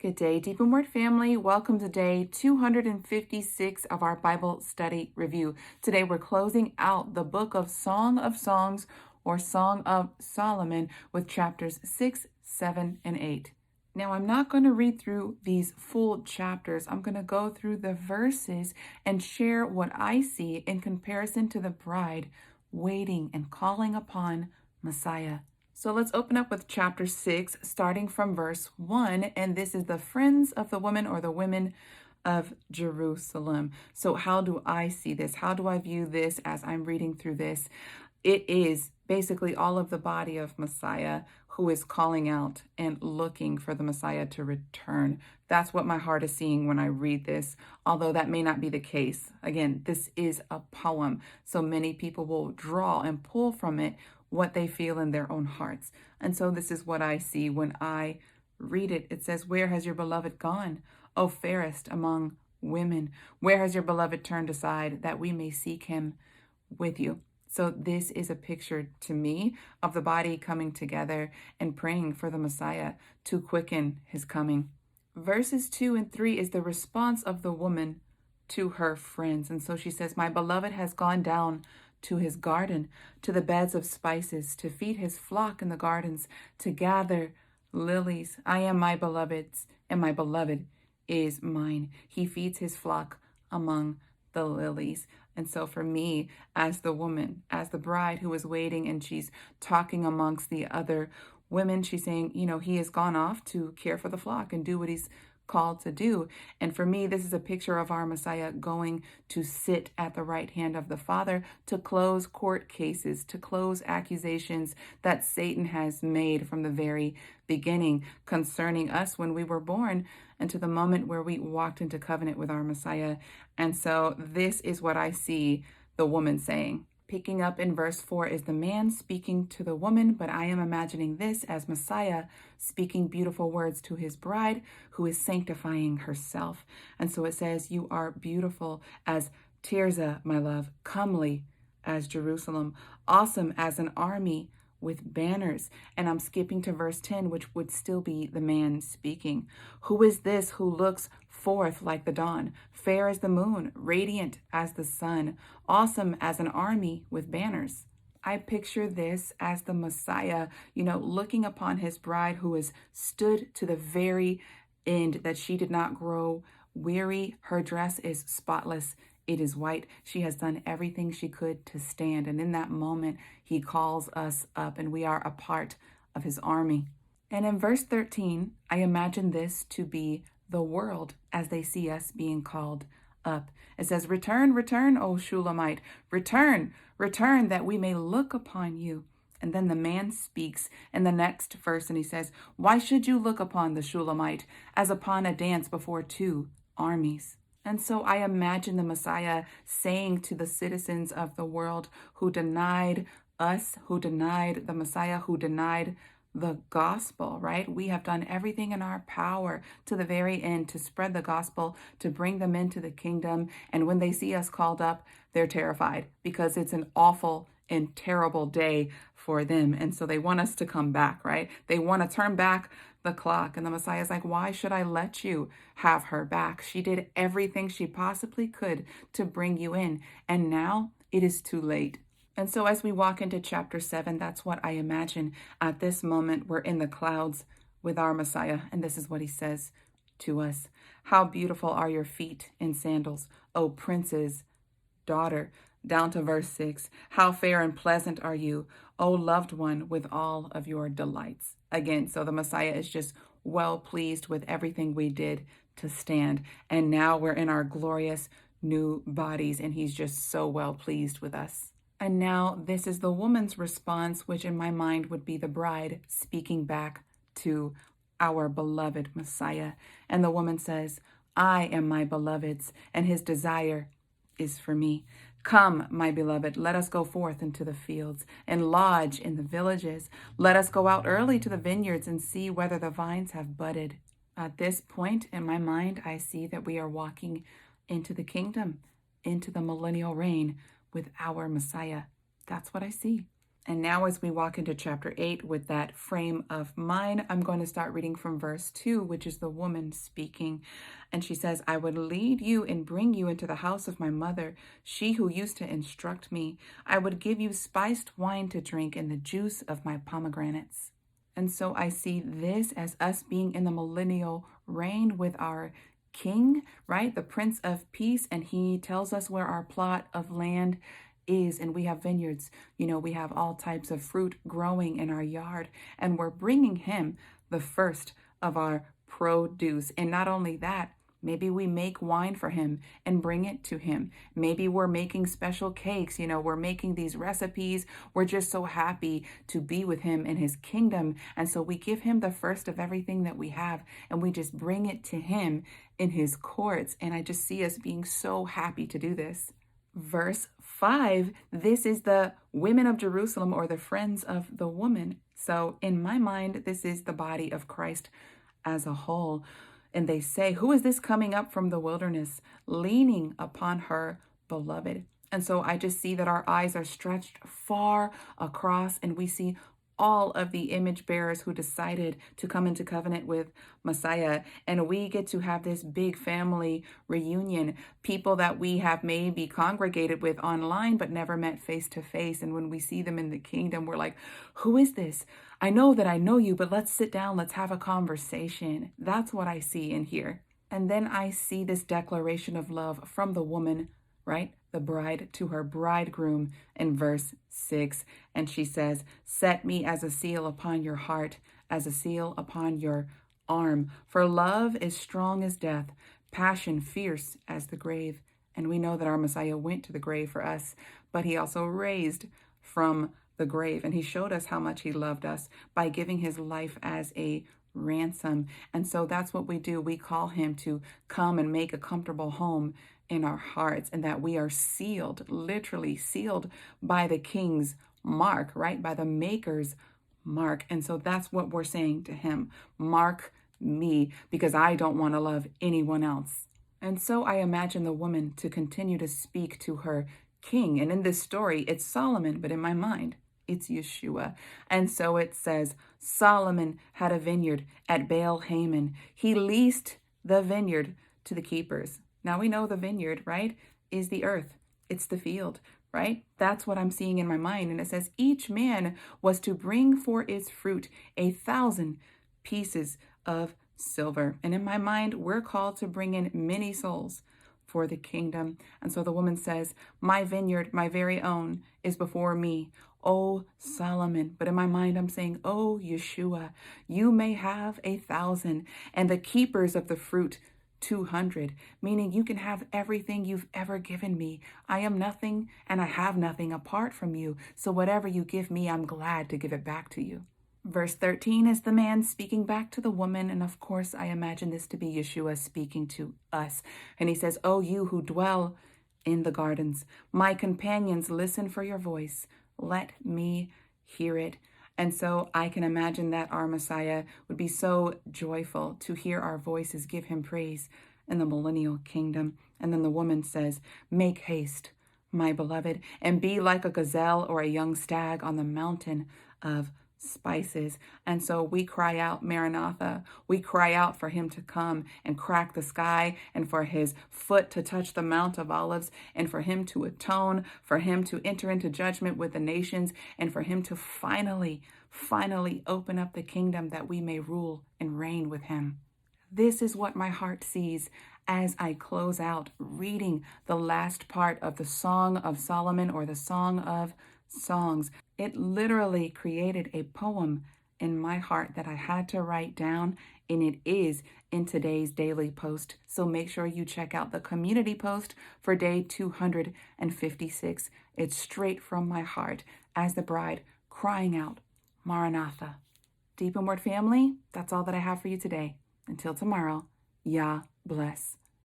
Good day, Deep in Word family. Welcome to day 256 of our Bible study review. Today we're closing out the book of Song of Songs or Song of Solomon with chapters 6, 7, and 8. Now, I'm not going to read through these full chapters. I'm going to go through the verses and share what I see in comparison to the bride waiting and calling upon Messiah. So let's open up with chapter 6, starting from verse 1. And this is the friends of the woman or the women of Jerusalem. So how do I see this? How do I view this as I'm reading through this? It is basically all of the body of Messiah who is calling out and looking for the Messiah to return. That's what my heart is seeing when I read this, although that may not be the case. Again, this is a poem, so many people will draw and pull from it what they feel in their own hearts. And so this is what I see when I read it. It says, "Where has your beloved gone, O fairest among women? Where has your beloved turned aside that we may seek him with you?" So this is a picture to me of the body coming together and praying for the Messiah to quicken his coming. Verses 2 and 3 is the response of the woman to her friends. And so she says, "My beloved has gone down to his garden, to the beds of spices, to feed his flock in the gardens, to gather lilies. I am my beloved's, and my beloved is mine. He feeds his flock among the lilies." And so for me, as the woman, as the bride who is waiting and she's talking amongst the other women, she's saying, he has gone off to care for the flock and do what he's called to do. And for me, this is a picture of our Messiah going to sit at the right hand of the Father to close court cases, to close accusations that Satan has made from the very beginning concerning us when we were born and to the moment where we walked into covenant with our Messiah. And so this is what I see the woman saying. Picking up in verse 4 is the man speaking to the woman, but I am imagining this as Messiah speaking beautiful words to his bride who is sanctifying herself. And so it says, "You are beautiful as Tirzah, my love, comely as Jerusalem, awesome as an army with banners." And I'm skipping to verse 10, which would still be the man speaking. "Who is this who looks forth like the dawn, fair as the moon, radiant as the sun, awesome as an army with banners?" I picture this as the Messiah, looking upon his bride who has stood to the very end, that she did not grow weary. Her dress is spotless. It is white. She has done everything she could to stand. And in that moment, he calls us up and we are a part of his army. And in verse 13, I imagine this to be the world as they see us being called up. It says, "Return, return, O Shulamite. Return, return, that we may look upon you." And then the man speaks in the next verse and he says, "Why should you look upon the Shulamite as upon a dance before two armies?" And so I imagine the Messiah saying to the citizens of the world who denied us, who denied the Messiah, who denied the gospel, right? We have done everything in our power to the very end to spread the gospel, to bring them into the kingdom. And when they see us called up, they're terrified because it's an awful and terrible day for them. And so they want us to come back, right? They want to turn back the clock. And the Messiah is like, "Why should I let you have her back? She did everything she possibly could to bring you in. And now it is too late." And so as we walk into chapter 7, that's what I imagine. At this moment, we're in the clouds with our Messiah. And this is what he says to us. "How beautiful are your feet in sandals, O prince's daughter." Down to verse 6. "How fair and pleasant are you, O loved one, with all of your delights." Again, so the Messiah is just well pleased with everything we did to stand. And now we're in our glorious new bodies, and he's just so well pleased with us. And now this is the woman's response, which in my mind would be the bride speaking back to our beloved Messiah. And the woman says, "I am my beloved's, and his desire is for me. Come, my beloved, let us go forth into the fields and lodge in the villages. Let us go out early to the vineyards and see whether the vines have budded." At this point in my mind, I see that we are walking into the kingdom, into the millennial reign with our Messiah. That's what I see. And now as we walk into chapter 8 with that frame of mind, I'm going to start reading from verse 2, which is the woman speaking. And she says, I would lead you and bring you into the house of my mother, she who used to instruct me. I would give you spiced wine to drink and the juice of my pomegranates. And so I see this as us being in the millennial reign with our king, right? The Prince of Peace. And he tells us where our plot of land is, and we have vineyards. We have all types of fruit growing in our yard, and we're bringing him the first of our produce. And not only that, maybe we make wine for him and bring it to him. Maybe we're making special cakes. We're making these recipes. We're just so happy to be with him in his kingdom. And so we give him the first of everything that we have, and we just bring it to him in his courts. And I just see us being so happy to do this. Verse 5, this is the women of Jerusalem, or the friends of the woman. So in my mind, this is the body of Christ as a whole. And they say, who is this coming up from the wilderness, leaning upon her beloved? And so I just see that our eyes are stretched far across, and we see all of the image bearers who decided to come into covenant with Messiah. And we get to have this big family reunion, people that we have maybe congregated with online, but never met face to face. And when we see them in the kingdom, we're like, who is this? I know that I know you, but let's sit down. Let's have a conversation. That's what I see in here. And then I see this declaration of love from the woman, right? The bride to her bridegroom in verse 6. And she says, set me as a seal upon your heart, as a seal upon your arm. For love is strong as death, passion fierce as the grave. And we know that our Messiah went to the grave for us, but he also raised from the grave. And he showed us how much he loved us by giving his life as a ransom. And so that's what we do. We call him to come and make a comfortable home in our hearts, and that we are sealed, literally sealed by the King's mark, right? By the Maker's mark. And so that's what we're saying to him. Mark me, because I don't want to love anyone else. And so I imagine the woman to continue to speak to her king. And in this story, it's Solomon, but in my mind, it's Yeshua. And so it says, Solomon had a vineyard at Baal Haman. He leased the vineyard to the keepers. Now we know the vineyard, right, is the earth. It's the field, right? That's what I'm seeing in my mind. And it says each man was to bring for its fruit 1,000 pieces of silver. And in my mind, we're called to bring in many souls for the kingdom. And so the woman says, my vineyard, my very own, is before me. Oh, Solomon. But in my mind, I'm saying, oh, Yeshua, you may have 1,000, and the keepers of the fruit 200, meaning you can have everything you've ever given me. I am nothing and I have nothing apart from you. So whatever you give me, I'm glad to give it back to you. Verse 13 is the man speaking back to the woman. And of course, I imagine this to be Yeshua speaking to us. And he says, oh, you who dwell in the gardens, my companions, listen for your voice. Let me hear it. And so I can imagine that our Messiah would be so joyful to hear our voices give him praise in the millennial kingdom. And then the woman says, make haste, my beloved, and be like a gazelle or a young stag on the mountain of spices. And so we cry out, Maranatha. We cry out for him to come and crack the sky, and for his foot to touch the Mount of Olives, and for him to atone, for him to enter into judgment with the nations, and for him to finally open up the kingdom that we may rule and reign with him. This is what my heart sees as I close out reading the last part of the Song of Solomon, or the Song of Songs. It literally created a poem in my heart that I had to write down, and it is in today's daily post. So make sure you check out the community post for day 256. It's straight from my heart as the bride crying out, Maranatha. Deep in Word family, that's all that I have for you today. Until tomorrow, Yah bless.